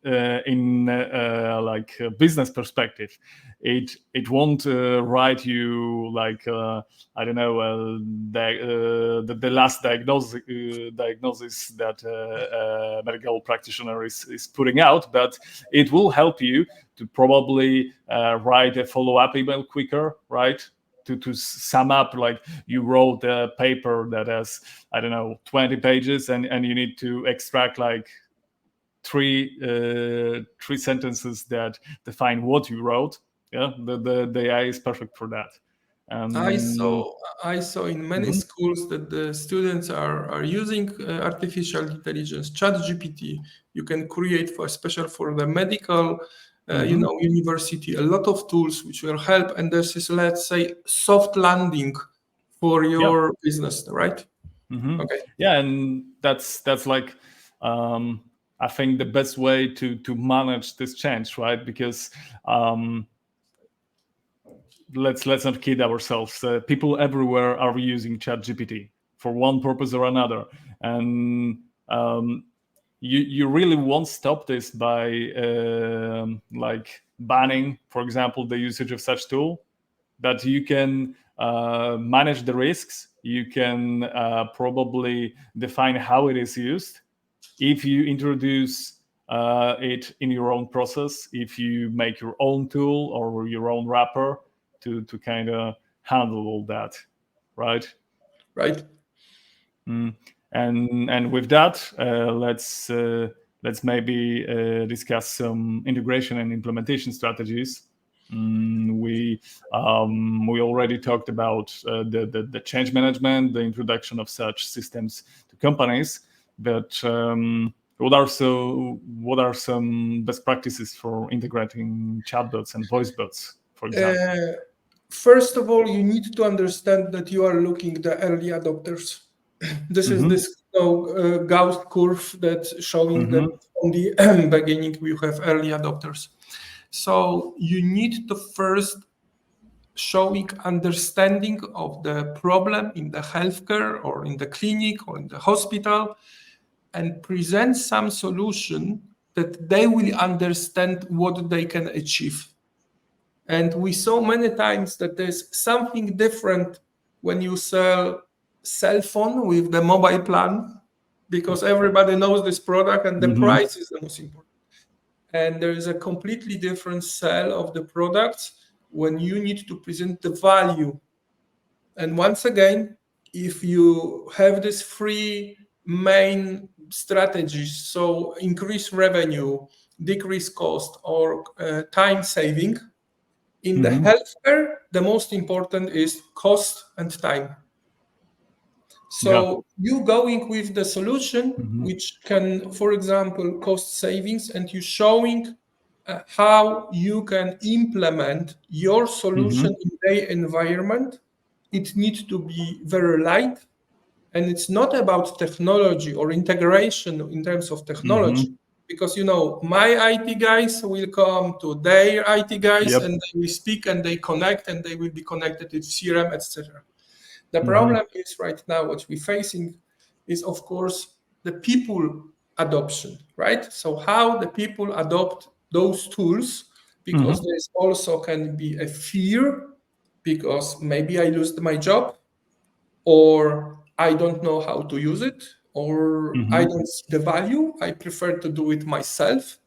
In like a business perspective, it won't write you like I don't know the last diagnosis that a medical practitioner is putting out, but it will help you to probably write a follow up email quicker, right? To sum up, like you wrote a paper that has, I don't know, 20 pages, and you need to extract like three sentences that define what you wrote. Yeah, the AI is perfect for that. I um saw I saw in many mhm, schools that the students are using artificial intelligence, ChatGPT. You can create for special for the medical, mhm, university, a lot of tools which will help. And this is, let's say, soft landing for yeah, your business, right? mhm. Okay. Yeah, and that's like um I think the best way to manage this change, right? Because let's not kid ourselves. People everywhere are using ChatGPT for one purpose or another, and you really won't stop this by like banning, for example, the usage of such tool. That you can manage the risks. You can probably define how it is used. If you introduce it in your own process, if you make your own tool or your own wrapper to kind of handle all that, right? right? And with that, let's maybe discuss some integration and implementation strategies. We already talked about the change management, the introduction of such systems to companies, but what are some best practices for integrating chatbots and voicebots, for example? First of all, you need to understand that you are looking the early adopters. This is this Gauss curve that's showing that from the beginning we have early adopters. So you need to first showing understanding of the problem in the healthcare or in the clinic or in the hospital and present some solution that they will understand what they can achieve. And we saw many times that there's something different when you sell cell phone with the mobile plan, because everybody knows this product and the price is the most important. And there is a completely different sell of the products when you need to present the value. And once again, if you have these three main strategies, so increase revenue, decrease cost, or time saving, in the healthcare, the most important is cost and time. So you going with the solution, which can, for example, cost savings, and you showing how you can implement your solution in their environment. It needs to be very light, and it's not about technology or integration in terms of technology. Because my IT guys will come to their IT guys and they will speak and they connect and they will be connected with CRM, etc. The problem is right now what we're facing is, of course, the people adoption, right? So how the people adopt those tools, because there's also can be a fear because maybe I lose my job, or I don't know how to use it, or I don't see the value. I prefer to do it myself.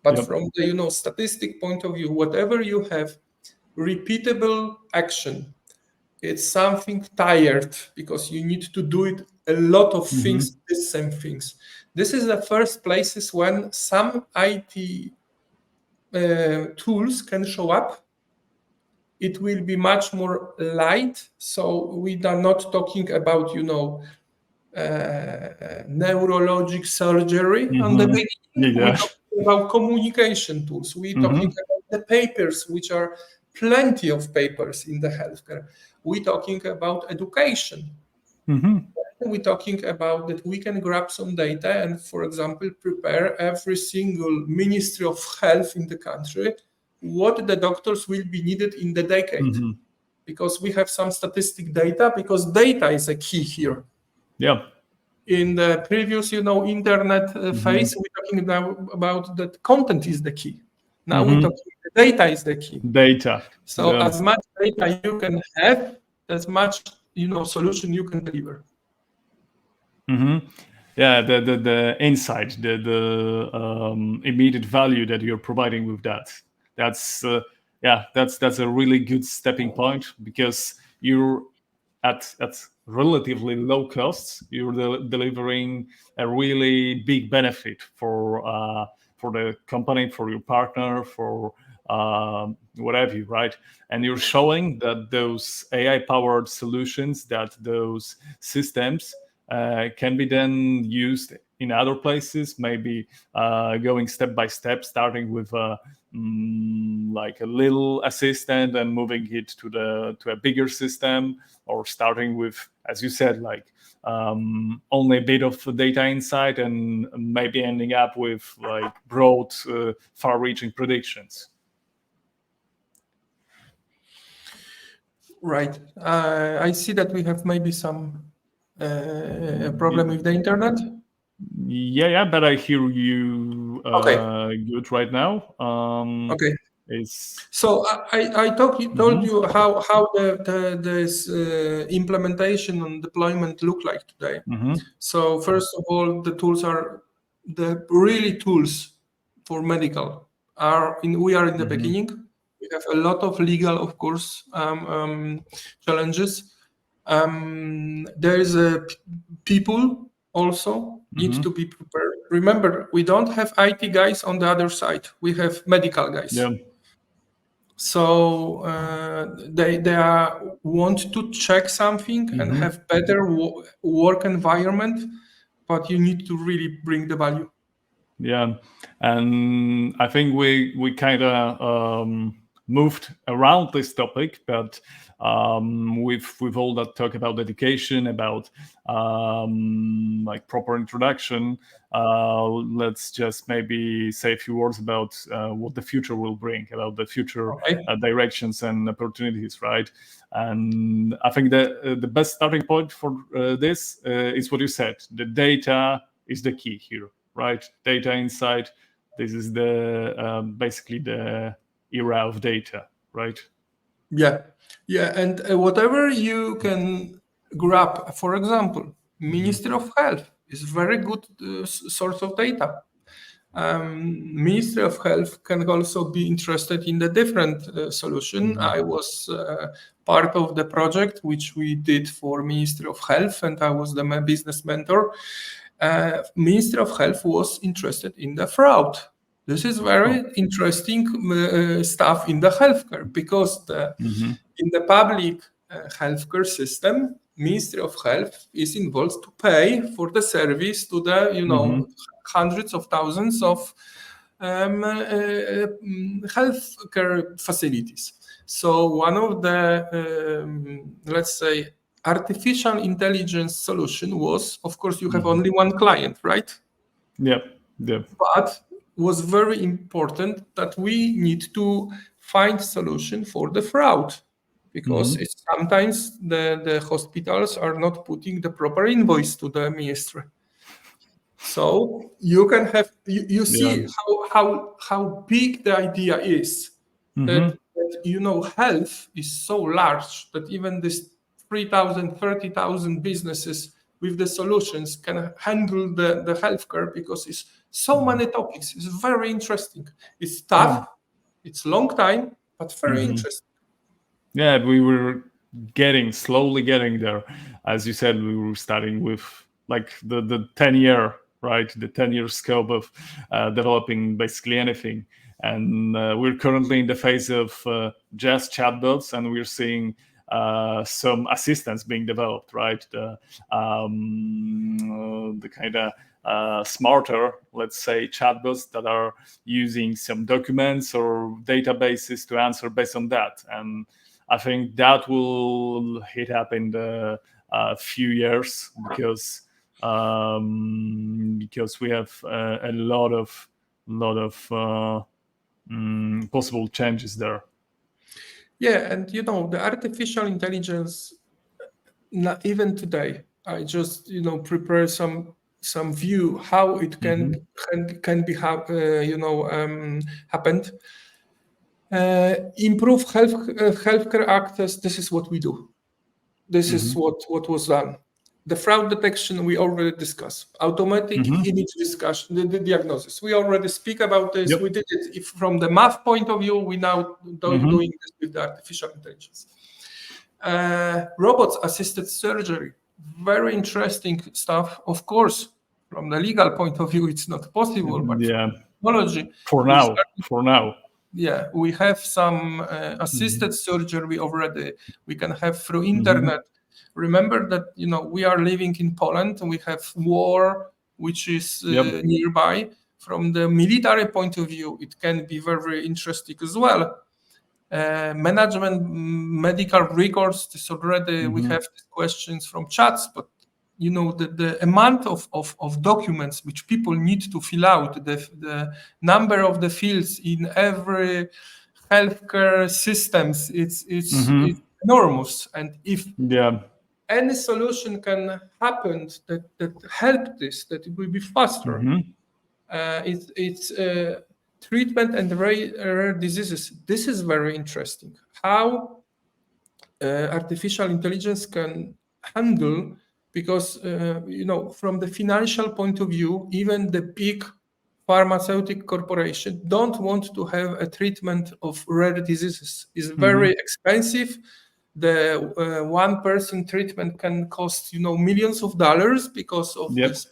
But from the statistic point of view, whatever you have, repeatable action, it's something tired because you need to do it a lot of things, the same things. This is the first places when some IT tools can show up. It will be much more light. So we are not talking about, neurologic surgery on the beginning. We're talking about communication tools. We're talking about the papers, which are plenty of papers in the healthcare. We're talking about education. We're talking about that we can grab some data and, for example, prepare every single Ministry of Health in the country what the doctors will be needed in the decade. Because we have some statistic data, because data is a key here. In the previous, internet phase, we're talking now about that content is the key. Now we're talking the data is the key. So as much data you can have, as much solution you can deliver. Yeah, the insight, the immediate value that you're providing with that. That's that's a really good stepping point, because you're at relatively low costs. You're delivering a really big benefit for the company, for your partner, for what have you, right? And you're showing that those AI-powered solutions, that those systems can be then used in other places, maybe going step by step, starting with like a little assistant and moving it to a bigger system, or starting with, as you said, like only a bit of data insight, and maybe ending up with like broad, far-reaching predictions. Right. I see that we have maybe some problem with the internet. Yeah, but I hear you good right now. Okay. So I told you how this implementation and deployment look like today. So first of all, the tools are the really tools for medical we are in the beginning. We have a lot of legal, of course, challenges. There is a people also need to be prepared. Remember, we don't have IT guys on the other side. We have medical guys. Yeah. So they want to check something and have better work environment, but you need to really bring the value. Yeah, and I think we kind of moved around this topic, but with all that talk about education, about like proper introduction, let's just maybe say a few words about what the future will bring, about the future Okay. directions and opportunities, right? And I think the best starting point for this is what you said. The data is the key here, right? Data insight. This is the basically the era of data, right? Yeah, yeah, and whatever you can grab, for example, Ministry of Health is very good source of data. Ministry of Health can also be interested in the different solution. I was part of the project which we did for Ministry of Health, and I was the business mentor. Ministry of Health was interested in the fraud. This is very interesting stuff in the healthcare because in the public healthcare system, Ministry of Health is involved to pay for the service to the hundreds of thousands of healthcare facilities. So one of the let's say artificial intelligence solution was, of course, you have only one client, right? Yep. Yep. But was very important that we need to find solution for the fraud because it's sometimes the hospitals are not putting the proper invoice to the ministry. So you can have you see how big the idea is that health is so large that even this 3,000, 30,000 businesses with the solutions can handle the healthcare because it's so many topics. It's very interesting. It's tough. It's long time, but very interesting. Yeah, we were slowly getting there. As you said, we were starting with like the 10-year, right? The 10-year scope of developing basically anything. And we're currently in the phase of just chatbots, and we're seeing some assistants being developed, right? The kind of smarter, let's say, chatbots that are using some documents or databases to answer based on that. And I think that will hit up in the few years because we have a lot of possible changes there. Yeah, and the artificial intelligence, not even today, I just prepare some view how it can be happened. Improve healthcare access. This is what we do. This is what was done. The fraud detection we already discussed. Automatic image discussion, the diagnosis. We already speak about this. Yep. We did it from the math point of view. We now doing this with the artificial intelligence. Robots assisted surgery. Very interesting stuff. Of course, from the legal point of view, it's not possible, but technology. For now. Yeah, we have some assisted surgery already. We can have through internet. Remember that we are living in Poland and we have war which is nearby. From the military point of view, it can be very interesting as well. Management, medical records. This already we have questions from chats, but the amount of documents which people need to fill out, the number of the fields in every healthcare systems, it's enormous. And if any solution can happen that help this, that it will be faster. It's treatment and rare diseases. This is very interesting. How artificial intelligence can handle, because from the financial point of view, even the big pharmaceutical corporation don't want to have a treatment of rare diseases. It's very expensive. the one person treatment can cost millions of dollars because of Yep. this.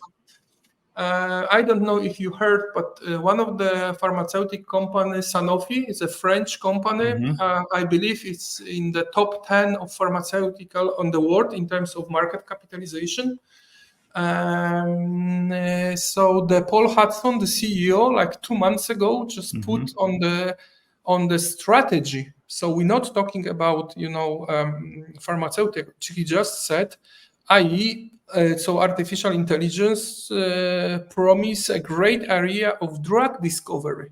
I don't know if you heard, but one of the pharmaceutical companies, Sanofi, is a French company. I believe it's in the top 10 of pharmaceutical on the world in terms of market capitalization. So the Paul Hudson, the CEO, like 2 months ago, just put on the strategy. So we're not talking about pharmaceutical. He just said, i.e., so artificial intelligence promise a great area of drug discovery.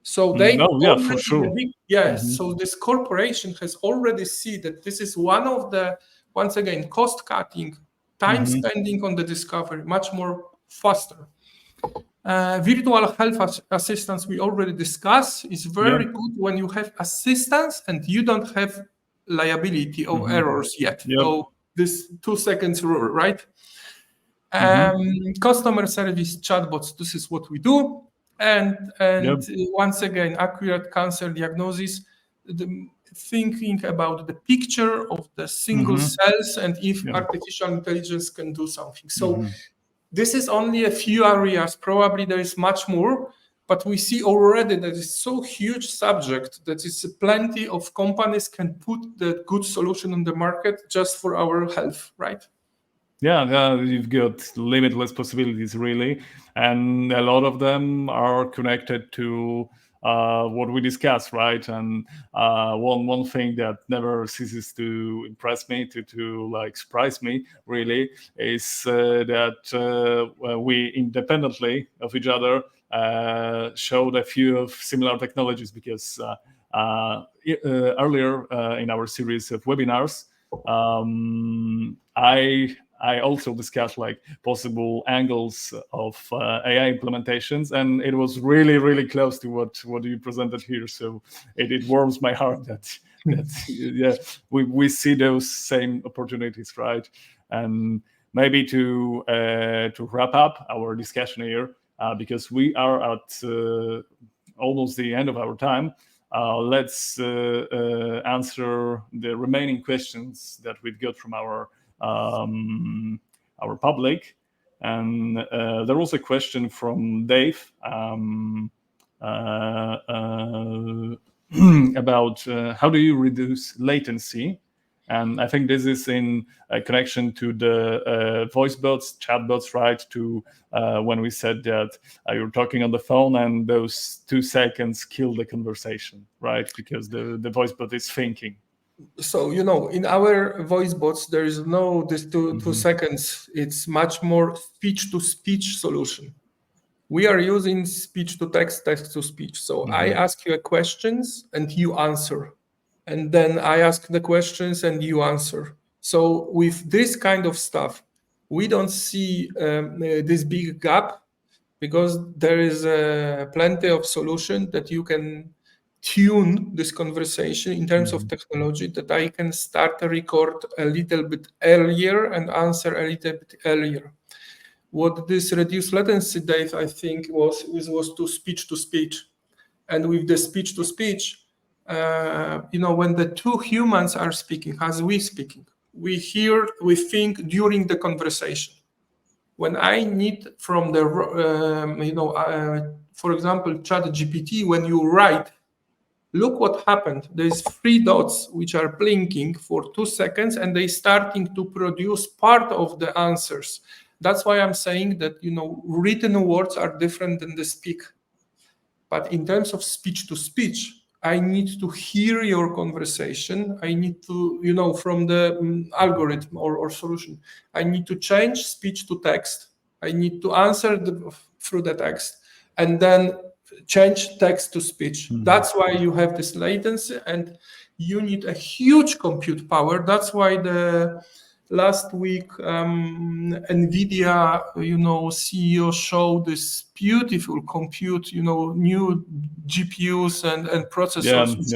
So they Oh, yeah, for sure. So this corporation has already seen that this is one of the, once again, cost cutting, time spending on the discovery, much more faster. Virtual health assistance we already discussed is very good when you have assistance and you don't have liability of errors yet. Yep. So this 2 seconds rule, right? Customer service chatbots, this is what we do. And once again, accurate cancer diagnosis, thinking about the picture of the single cells and if artificial intelligence can do something. So this is only a few areas. Probably there is much more, but we see already that it's so huge subject that it's plenty of companies can put the good solution on the market just for our health, right? Yeah, you've got limitless possibilities, really, and a lot of them are connected to what we discussed, right? And one thing that never ceases to impress me, to like surprise me, really, is that we independently of each other showed a few of similar technologies, because earlier in our series of webinars, I also discussed like possible angles of AI implementations, and it was really, really close to what you presented here. So it warms my heart that yeah, we see those same opportunities, right? And maybe to wrap up our discussion here, because we are at almost the end of our time. Let's answer the remaining questions that we've got from our public. And there was a question from Dave about how do you reduce latency? And I think this is in a connection to the voice bots, chatbots, right? To when we said that you're talking on the phone and those 2 seconds kill the conversation, right? Because the voice bot is thinking. So, in our voice bots, there is no this 2 seconds. It's much more speech-to-speech solution. We are using speech-to-text, text-to-speech. So I ask you a questions and you answer. And then I ask the questions and you answer. So with this kind of stuff, we don't see this big gap, because there is plenty of solution that you can tune this conversation in terms of technology, that I can start a record a little bit earlier and answer a little bit earlier. What this reduced latency, Dave, I think was to speech. And with the speech to speech, when the 2 humans are speaking, as we speaking, we think during the conversation. When I need from the, for example, ChatGPT, when you write, look what happened. There's 3 dots which are blinking for 2 seconds, and they starting to produce part of the answers. That's why I'm saying that, written words are different than the speak. But in terms of speech to speech, I need to hear your conversation. I need to, from the algorithm or solution, I need to change speech to text. I need to answer through the text, and then change text to speech. That's why you have this latency, and you need a huge compute power. That's why the last week NVIDIA, CEO showed this beautiful compute, new GPUs and processors.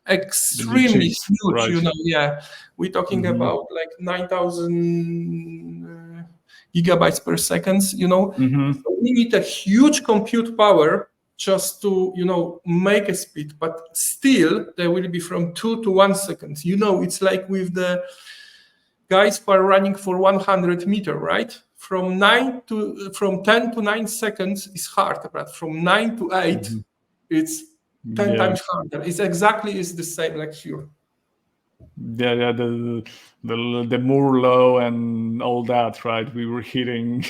Extremely huge, right. We're talking about like 9,000 gigabytes per second, So we need a huge compute power just to, make a speed, but still there will be from 2 to 1 second. It's like with the guys who are running for 100 meter, right? From 10 to 9 seconds is hard, but from 9 to 8, it's 10 times harder. It's the same like here. Yeah, the Moore law and all that, right? We were hitting,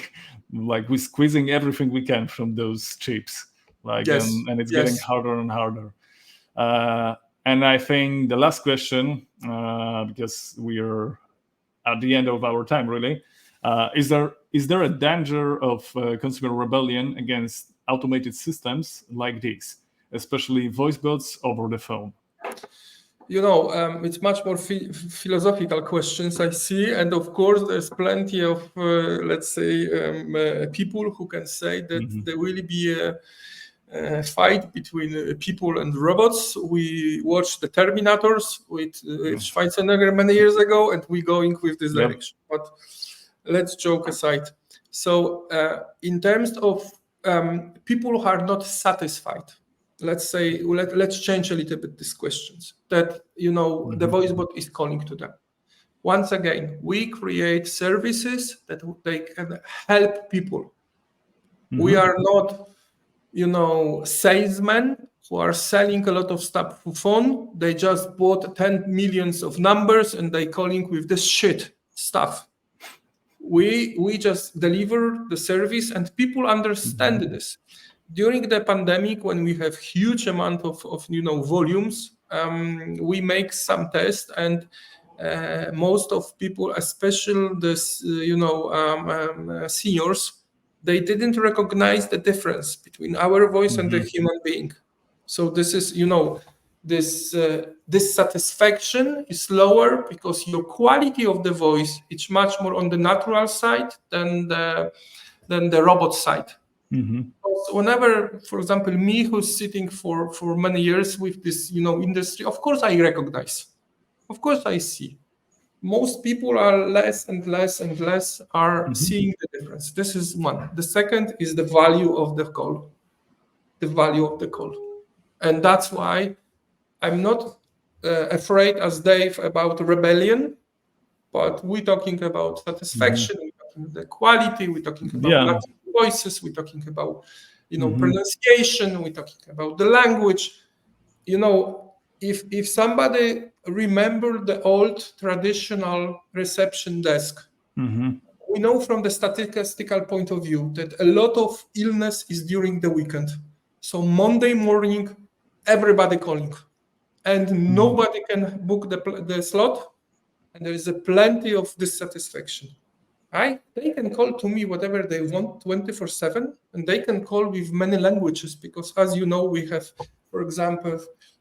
like we're squeezing everything we can from those chips, like, Yes, and it's yes. getting harder and harder. And I think the last question, because we are at the end of our time, really, is there a danger of consumer rebellion against automated systems like these, especially voice bots over the phone? It's much more philosophical questions I see, and of course, there's plenty of, let's say, people who can say that there will be a fight between people and robots. We watched the Terminators with Schwarzenegger many years ago, and we're going with this direction. But let's joke aside. So, in terms of people who are not satisfied, let's say, let's change a little bit these questions. That the voice bot is calling to them. Once again, we create services that they can help people. We are not, salesmen who are selling a lot of stuff for phone. They just bought 10 millions of numbers and they calling with this shit stuff. We just deliver the service and people understand this. During the pandemic, when we have huge amount of volumes, we make some tests, and most of people, especially this seniors, they didn't recognize the difference between our voice and the human being. So this is this satisfaction is lower because your quality of the voice is much more on the natural side than the robot side. So whenever, for example, me who's sitting for many years with this industry, of course I recognize, of course I see. Most people are less and less and less are seeing the difference. This is one. The second is the value of the call. The value of the call. And that's why I'm not afraid as Dave about rebellion, but we're talking about satisfaction, we're talking about the quality, we're talking about natural voices, we're talking about pronunciation, we're talking about the language. If somebody remember the old traditional reception desk, we know from the statistical point of view that a lot of illness is during the weekend. So Monday morning, everybody calling, and nobody can book the slot, and there is a plenty of dissatisfaction. Right? They can call to me whatever they want 24/7, and they can call with many languages because, as you know, we have, for example,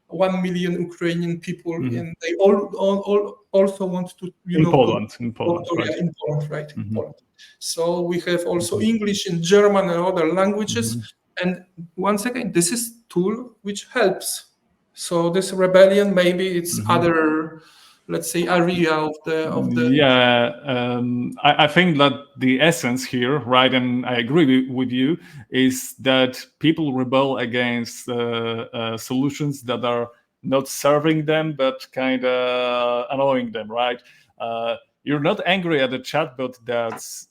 1 million Ukrainian people, and they all also want to, in Poland, right? In Poland, right? In Poland. So we have also English and German and other languages. And once again, this is tool which helps. So this rebellion, maybe it's other, let's say, area of the. Yeah, I think that the essence here, right, and I agree with you, is that people rebel against solutions that are not serving them but kind of annoying them, right? You're not angry at a chatbot that's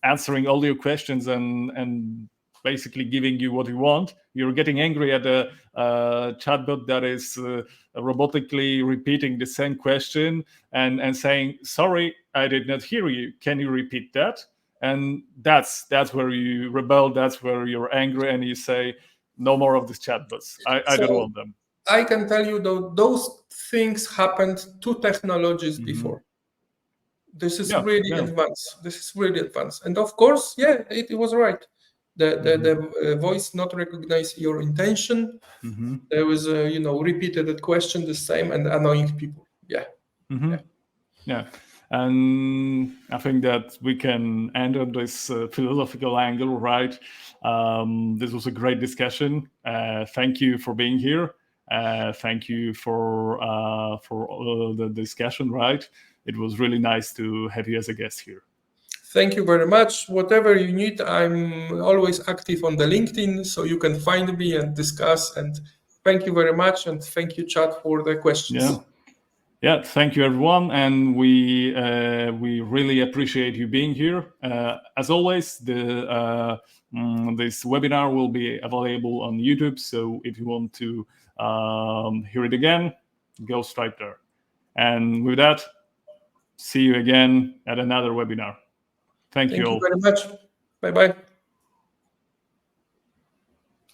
answering all your questions and basically giving you what you want. You're getting angry at a chatbot that is robotically repeating the same question and saying, "Sorry, I did not hear you. Can you repeat that?" And that's where you rebel. That's where you're angry, and you say, "No more of these chatbots. I don't want them." I can tell you though, those things happened to technologies before. This is really advanced. This is really advanced. And of course, it was right. The voice not recognize your intention. There was a repeated question, the same, and annoying people. Yeah. And I think that we can end on this philosophical angle, right? This was a great discussion. Thank you for being here. Thank you for the discussion, right? It was really nice to have you as a guest here. Thank you very much. Whatever you need, I'm always active on the LinkedIn, so you can find me and discuss. And thank you very much, and thank you, Chat, for the questions. Yeah, thank you everyone, and we really appreciate you being here. As always, this webinar will be available on YouTube, so if you want to hear it again, go straight there. And with that, see you again at another webinar. Thank you all. Thank you very much. Bye-bye.